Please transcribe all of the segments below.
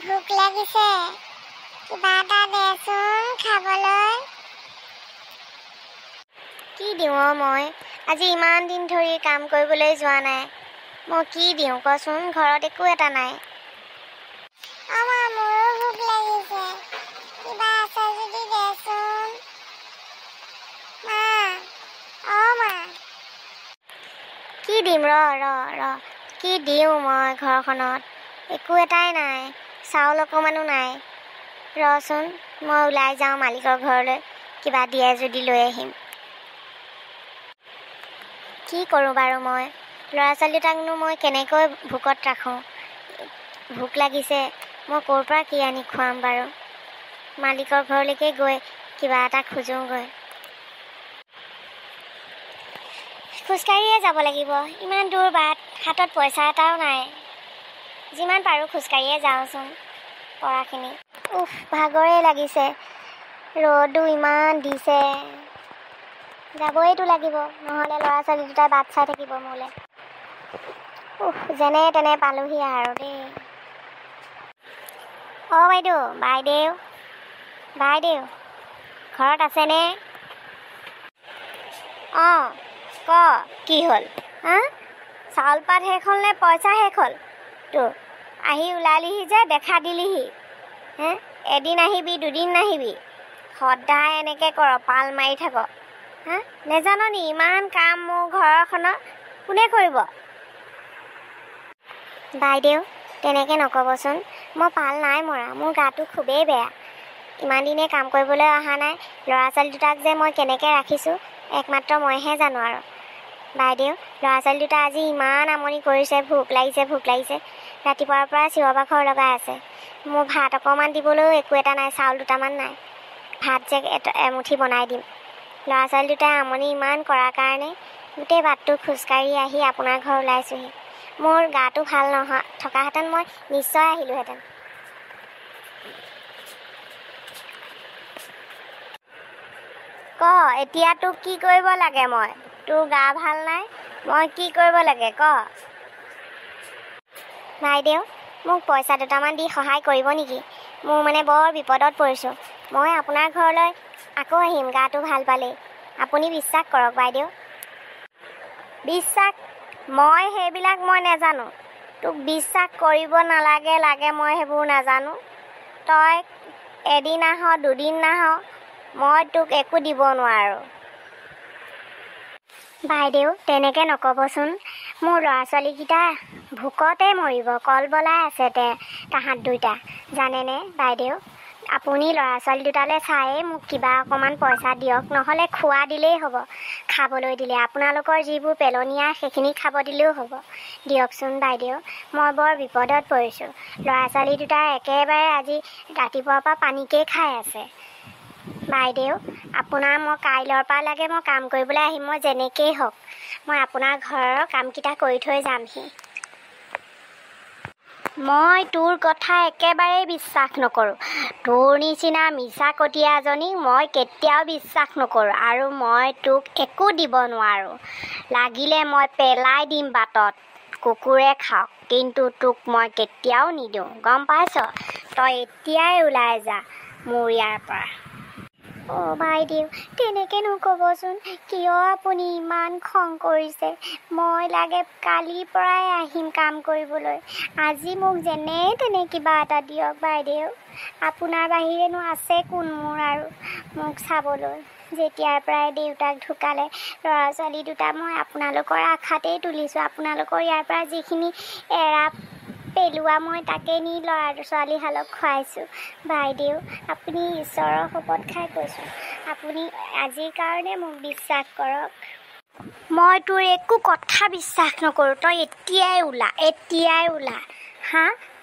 ভোক লাগিছে কিবা এটা দেচোন খাবলৈ কি দিওঁ মই আজি ইমান দিন ধৰি কাম কৰিবলৈ যোৱা নাই মই কি দিওঁ কচোন ঘৰত একো এটা নাই আমা মোৰো ভোক লাগিছে কিবা আছে যদি দেচোন মা মা কি দিম ৰ কি দিওঁ মই ঘৰখনত একো এটাই নাই চাউল অকণমানো নাই ৰচোন মই ওলাই যাওঁ মালিকৰ ঘৰলৈ কিবা দিয়ে যদি লৈ আহিম কি কৰোঁ বাৰু মই ল'ৰা ছোৱালীটাকনো মই কেনেকৈ ভোকত ৰাখোঁ ভোক লাগিছে মই ক'ৰ পৰা কি আনি খুৱাম বাৰু মালিকৰ ঘৰলৈকে গৈ কিবা এটা খোজোঁগৈ খোজকাঢ়িয়ে যাব লাগিব ইমান দূৰ বাট হাতত পইচা এটাও নাই যিমান পাৰোঁ খোজকাঢ়িয়ে যাওঁচোন পৰাখিনি ভাগৰে লাগিছে ৰ'দো ইমান দিছে যাবইতো লাগিব নহ'লে ল'ৰা ছোৱালী দুটাই বাট চাই থাকিব মোলৈ যেনে তেনে পালোহি আৰু দেই বাইদেউ ঘৰত আছেনে ক কি হ'ল চাউল পাত শেষ হ'ল নে পইচা শেষ হ'ল তোৰ আহি ওলালিহি যে দেখা দিলিহি এদিন আহিবি দুদিন নাহিবি সদায় এনেকৈ কৰ পাল মাৰি থাক নেজানো নি ইমান কাম মোৰ ঘৰখনত কোনে কৰিব বাইদেউ তেনেকৈ নক'বচোন মই পাল নাই মৰা মোৰ গাটো খুবেই বেয়া ইমান দিনে কাম কৰিবলৈ অহা নাই ল'ৰা ছোৱালী দুটাক যে মই কেনেকৈ ৰাখিছোঁ একমাত্ৰ মইহে জানো আৰু বাইদেউ ল'ৰা ছোৱালী দুটা আজি ইমান আমনি কৰিছে ভোক লাগিছে ৰাতিপুৱাৰ পৰা চিঞৰ বাখৰ লগাই আছে মোৰ ভাত অকণমান দিবলৈও একো এটা নাই চাউল দুটামান নাই ভাত যে এমুঠি বনাই দিম ল'ৰা ছোৱালী দুটাই আমনি ইমান কৰাৰ কাৰণে গোটেই বাটটো খোজকাঢ়ি আহি আপোনাৰ ঘৰ ওলাইছোঁহি মোৰ গাটো ভাল থকাহেঁতেন মই নিশ্চয় আহিলোঁহেঁতেন ক এতিয়া তোক কি কৰিব লাগে মই তোৰ গা ভাল নাই মই কি কৰিব লাগে ক বাইদেউ মোক পইচা দুটামান দি সহায় কৰিব নেকি মোৰ মানে বৰ বিপদত পৰিছোঁ মই আপোনাৰ ঘৰলৈ আকৌ আহিম গাটো ভাল পালেই আপুনি বিশ্বাস কৰক বাইদেউ বিশ্বাস মই সেইবিলাক মই নেজানো তোক বিশ্বাস কৰিব লাগে মই সেইবোৰ নাজানো তই এদিন আহ দুদিন নাহ মই তোক একো দিব নোৱাৰোঁ বাইদেউ তেনেকৈ নক'বচোন মোৰ ল'ৰা ছোৱালীকেইটা ভোকতে মৰিব কল বলাই আছে তাহাঁত দুইটা জানেনে বাইদেউ আপুনি ল'ৰা ছোৱালী দুটালৈ চায়ে মোক কিবা অকণমান পইচা দিয়ক নহ'লে খোৱা দিলেই হ'ব খাবলৈ দিলে আপোনালোকৰ যিবোৰ পেলনীয়া সেইখিনি খাব দিলেও হ'ব দিয়কচোন বাইদেউ মই বৰ বিপদত পৰিছোঁ ল'ৰা ছোৱালী দুটা একেবাৰে আজি ৰাতিপুৱাৰ পৰা পানীকেই খাই আছে বাইদেউ আপোনাৰ মই কাইলৈৰ পৰা লাগে মই কাম কৰিবলৈ আহিম মই যেনেকেই হওক মই আপোনাৰ ঘৰৰ কামকেইটা কৰি থৈ যামহি মই তোৰ কথা একেবাৰেই বিশ্বাস নকৰোঁ তোৰ নিচিনা মিছাকটীয়াজনীক মই কেতিয়াও বিশ্বাস নকৰোঁ আৰু মই তোক একো দিব নোৱাৰোঁ লাগিলে মই পেলাই দিম বাটত কুকুৰে খাওক কিন্তু তোক মই কেতিয়াও নিদিওঁ গম পাইছ তই এতিয়াই ওলাই যা মোৰ ইয়াৰ পৰা বাইদেউ তেনেকৈ নক'বচোন কিয় আপুনি ইমান খং কৰিছে মই লাগে কালিৰ পৰাই আহিম কাম কৰিবলৈ আজি মোক যেনে তেনে কিবা এটা দিয়ক বাইদেউ আপোনাৰ বাহিৰেনো আছে কোন মোৰ আৰু মোক চাবলৈ যেতিয়াৰ পৰাই দেউতাক ঢুকালে ল'ৰা ছোৱালী দুটা মই আপোনালোকৰ আশাতেই তুলিছোঁ আপোনালোকৰ ইয়াৰ পৰা যিখিনি এৰা পেলোৱা মই তাকে নি ল'ৰা ছোৱালীহালক খুৱাইছোঁ বাইদেউ আপুনি ঈশ্বৰৰ শপত খাই কৈছোঁ আপুনি আজিৰ কাৰণে মোক বিশ্বাস কৰক মই তোৰ একো কথা বিশ্বাস নকৰোঁ তই এতিয়াই ওলা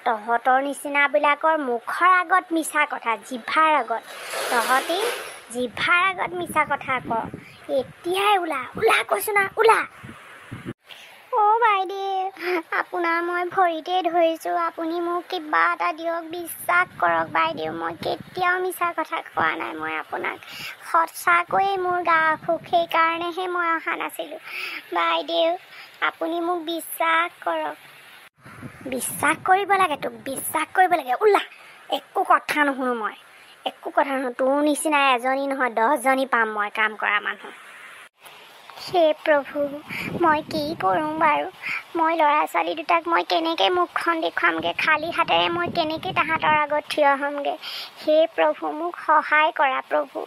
তহঁতৰ নিচিনাবিলাকৰ মুখৰ আগত মিছা কথা জিভাৰ আগত তহঁতি জিভাৰ আগত মিছা কথা ক এতিয়াই ওলা কৈছোঁ না ওলা বাইদেউ আপোনাৰ মই ভৰিতে ধৰিছোঁ আপুনি মোক কিবা এটা দিয়ক বিশ্বাস কৰক বাইদেউ মই কেতিয়াও মিছা কথা কোৱা নাই মই আপোনাক সঁচাকৈয়ে মোৰ গা অসুখ সেইকাৰণেহে মই অহা নাছিলোঁ বাইদেউ আপুনি মোক বিশ্বাস কৰক বিশ্বাস কৰিব লাগে, তোক বিশ্বাস কৰিব লাগে। ওলা, একো কথা নুশুনো মই, একো কথা নুশুনো। তোৰ নিচিনা এজনী নহয় 10জনী পাম মই কাম কৰা মানুহ। হে প্ৰভু, মই কি কৰোঁ বাৰু? মই ল'ৰা ছোৱালী দুটাক মই কেনেকৈ মুখখন দেখুৱামগৈ? খালী হাতেৰে মই কেনেকৈ তাহাঁতৰ আগত থিয় হ'মগৈ? হে প্ৰভু, মোক সহায় কৰা প্ৰভু,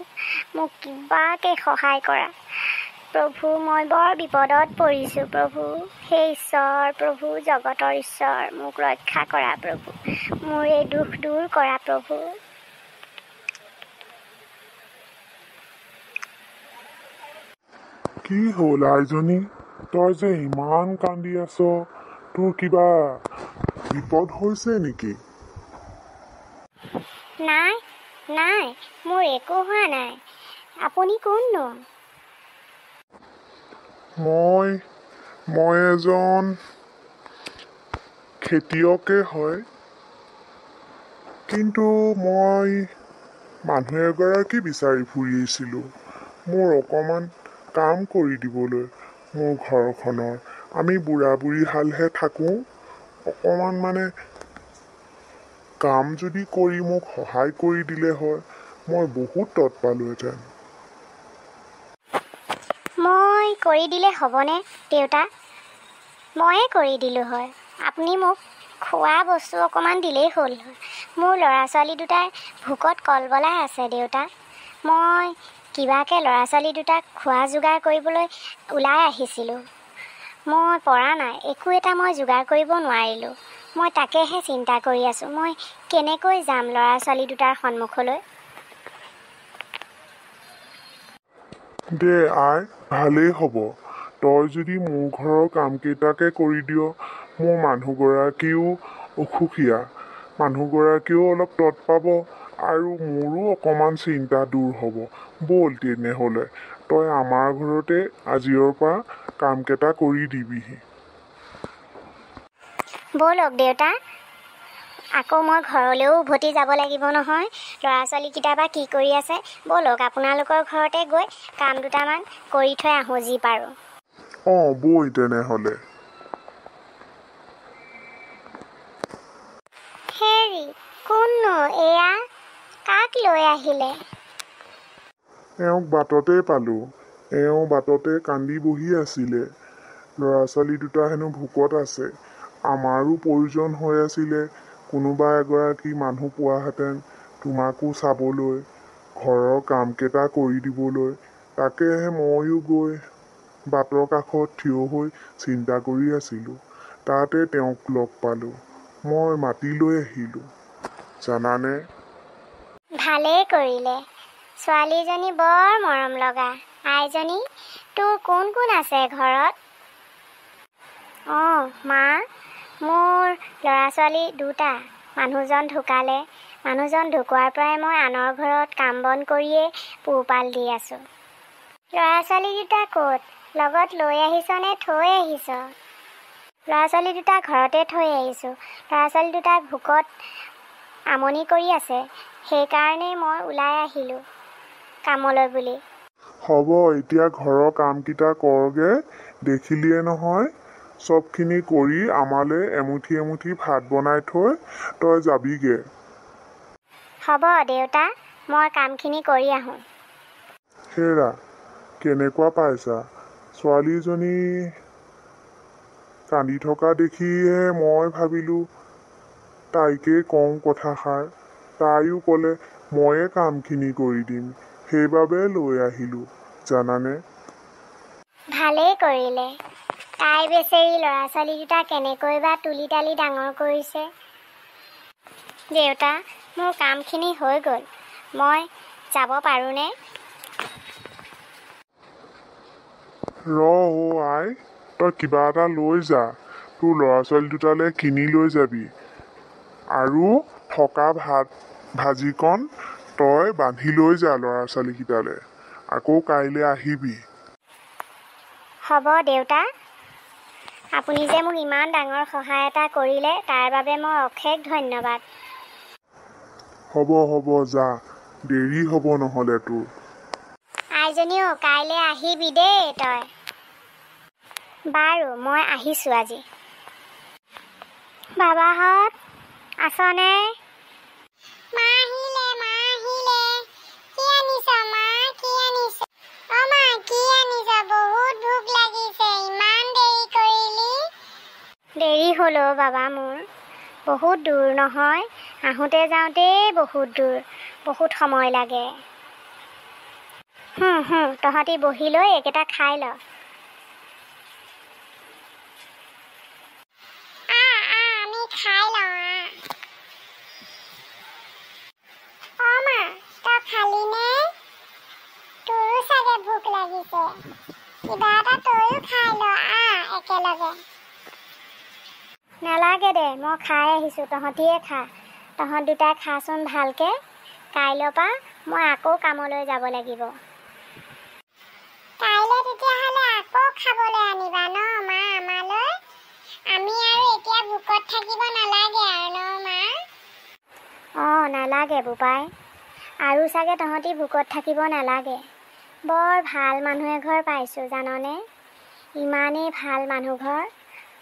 মোক কিবাকৈ সহায় কৰা প্ৰভু। মই বৰ বিপদত পৰিছোঁ প্ৰভু। হে ঈশ্বৰ প্ৰভু, জগতৰ ঈশ্বৰ, মোক ৰক্ষা কৰা প্ৰভু। মোৰ এই দুখ দূৰ কৰা প্ৰভু। কি হ'ল আইজনী, তই যে ইমান কান্দি আছ? তোৰ কিবা বিপদ হৈছে নেকি? নাই নাই, মোৰ একো হোৱা নাই। আপুনি কোননো? মই এজন খেতিয়কে হয়, কিন্তু মই মানুহ এগৰাকী বিচাৰি ফুৰিছিলোঁ মোৰ অকণমান কাম কৰি দিবলৈ মোৰ ঘৰখনৰ। আমি বুঢ়া বুঢ়ী হালহে থাকোঁ, অকণমান মানে কাম যদি কৰি মোক সহায় কৰি দিলে হয়, মই বহুত তৎ পালোহেঁতেন। মই কৰি দিলে হ'বনে দেউতা? ময়ে কৰি দিলোঁ হয়। আপুনি মোক খোৱা বস্তু অকণমান দিলেই হ'ল হয়। মোৰ ল'ৰা ছোৱালী দুটাই ভোকত কলবলাই আছে দেউতা। মই কিবাকৈ ল'ৰা ছোৱালী দুটাক খোৱা যোগাৰ কৰিবলৈ ওলাই আহিছিলোঁ। মই পৰা নাই, একো এটা মই যোগাৰ কৰিব নোৱাৰিলোঁ। মই তাকেহে চিন্তা কৰি আছোঁ, মই কেনেকৈ যাম ল'ৰা ছোৱালী দুটাৰ সন্মুখলৈ। দে আই, ভালেই হ'ব। তই যদি মোৰ ঘৰৰ কামকেইটাকে কৰি দিয়, মোৰ মানুহগৰাকীও অসুখীয়া, মানুহগৰাকীও অলপ তৎ পাব আৰু মোৰো অকণমান চিন্তা দূৰ হ'ব। ব'ল তেনেহ'লে তই আমাৰ ঘৰতে আজিৰ পৰা কামকেইটা কৰি দিবিহি। ব'লক দেউতা, আকৌ মই ঘৰলৈও উভতি যাব লাগিব নহয়। ল'ৰা ছোৱালীকেইটা বা কি কৰি আছে? ব'লক আপোনালোকৰ ঘৰতে গৈ কাম দুটামান কৰি থৈ আহোঁ যি পাৰোঁ। অঁ বৈ তেনেহ'লে। হেৰি, কোননো এয়া? কাক লৈ আহিলে? এওঁক বাটতে পালোঁ। এওঁ বাটতে কান্দি বহি আছিলে। ল'ৰা ছোৱালী দুটা হেনো ভোকত আছে। আমাৰো প্ৰয়োজন হৈ আছিলে কোনোবা এগৰাকী মানুহ পোৱাহেঁতেন তোমাকো চাবলৈ, ঘৰৰ কামকেইটা কৰি দিবলৈ। তাকেহে ময়ো গৈ বাটৰ কাষত থিয় হৈ চিন্তা কৰি আছিলোঁ। তাতে তেওঁক লগ পালোঁ। মই মাতি লৈ আহিলোঁ, জানানে? ভালেই কৰিলে। ছোৱালীজনী বৰ মৰম লগা। আইজনী, তোৰ কোন কোন আছে ঘৰত? অঁ মা, মোৰ ল'ৰা ছোৱালী দুটা। মানুহজন ঢুকালে। মানুহজন ঢুকোৱাৰ পৰাই মই আনৰ ঘৰত কাম বন কৰিয়েই পোহপাল দি আছোঁ। ল'ৰা ছোৱালী দুটা ক'ত? লগত লৈ আহিছ নে থৈ আহিছ? ল'ৰা ছোৱালী দুটা ঘৰতে থৈ আহিছোঁ। ল'ৰা ছোৱালী দুটা ভোকত আমনি কৰি আছে, সেইকাৰণেই মই ওলাই আহিলোঁ কামলৈ বুলি। হ'ব, এতিয়া ঘৰৰ কামকেইটা কৰগে। দেখিলিয়ে নহয়, চবখিনি কৰি আমালৈ এমুঠি এমুঠি ভাত বনাই থৈ তই যাবিগে। হ'ব দেউতা, মই কামখিনি কৰি আহোঁ। হেৰা, কেনেকুৱা পাইছা? ছোৱালীজনী কান্দি থকা দেখিহে মই ভাবিলোঁ তাইকে কওঁ কথাষাৰ। তাইও ক'লে ময়ে কামখিনি কৰি দিম, সেইবাবে লৈ আহিলোঁ, জানানে? ভালেই কৰিলে। তাই বেচেৰি ল'ৰা ছোৱালী দুটা কেনেকৈ বা তুলি তালি ডাঙৰ কৰিছে। দেউতা, মোৰ কামখিনি হৈ গ'ল। মই যাব পাৰোঁনে? অ' আই, তই কিবা এটা লৈ যা। তোৰ ল'ৰা ছোৱালী দুটালৈ কিনি লৈ যাবি। আৰু থকা ভাজিকণ তই বান্ধি লৈ যা ল'ৰা ছোৱালীকেইটালৈ। আকৌ কাইলৈ আহিবি। হ'ব দেউতা, আপুনি যে মোক ইমান ডাঙৰ সহায় এটা কৰিলে তাৰ বাবে মই অশেষ ধন্যবাদ। হ'ব যা, দেৰি হ'ব নহ'লে তোৰ। আইজনীও কাইলৈ আহিবি দেই তই। বাৰু মই আহিছোঁ আজি। বাবাহঁত আছনে? মা আহিলে, মা আহিলে। কি আনিছ মা, কি আনিছ? অ মা, কি আনিছ? বহুত ভোক লাগিছে, ইমান দেৰি কৰিলি। দেৰি হ'ল অ' বাবা মোৰ। বহুত দূৰ নহয়, আহোঁতে যাওঁতেই বহুত দূৰ, বহুত সময় লাগে। তহঁতি বহি লৈ এইকেইটা খাই ল। আমি খাই লওঁ অ মা, তই খালিনে? তোৰো চাগে ভোক লাগিছে, কিবা এটা তইও খাই ল একেলগে। নালাগে দে, মই খাই আহিছোঁ, তহঁতিয়ে খা। তহঁত দুটাই খাচোন ভালকৈ। কাইলৈৰ পৰা মই আকৌ কামলৈ যাব লাগিব। কাইলৈ তেতিয়াহ'লে আকৌ খাবলৈ আনিবা ন মা আমালৈ? আমি আৰু এতিয়া ভোকত থাকিব নালাগে আৰু ন মা? অঁ নালাগে বোপাই, আৰু চাগে তহঁতি ভোকত থাকিব নালাগে। বৰ ভাল মানুহ এঘৰ পাইছোঁ জাননে? ইমানেই ভাল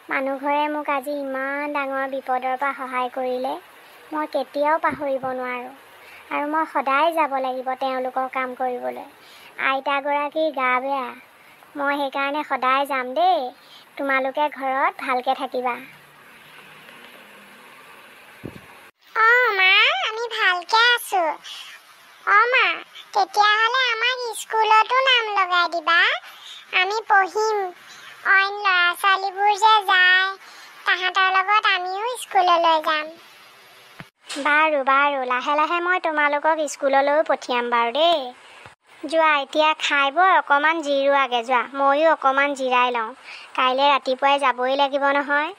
মানুহঘৰে মোক আজি ইমান ডাঙৰ বিপদৰ পৰা সহায় কৰিলে, মই কেতিয়াও পাহৰিব নোৱাৰোঁ। আৰু মই সদায় যাব লাগিব তেওঁলোকৰ কাম কৰিবলৈ। আইতাগৰাকীৰ গা বেয়া, মই সেইকাৰণে সদায় যাম দেই। তোমালোকে ঘৰত ভালকৈ থাকিবা। অ মা, আমি ভালকে আছো। অ মা, তেতিয়াহ'লে আমাক স্কুলতো নাম লগাই দিবা, আমি পঢ়িম। অইন ল'ৰা ছোৱালীবোৰ যে যায়, তাহাঁতৰ লগত আমিও স্কুললৈ যাম। বাৰু লাহে লাহে মই তোমালোকক স্কুললৈও পঠিয়াম বাৰু দেই। যোৱা এতিয়া খাই বৈ অকণমান জিৰোৱাগৈ যোৱা, ময়ো অকণমান জিৰাই লওঁ। কাইলৈ ৰাতিপুৱাই যাবই লাগিব নহয়।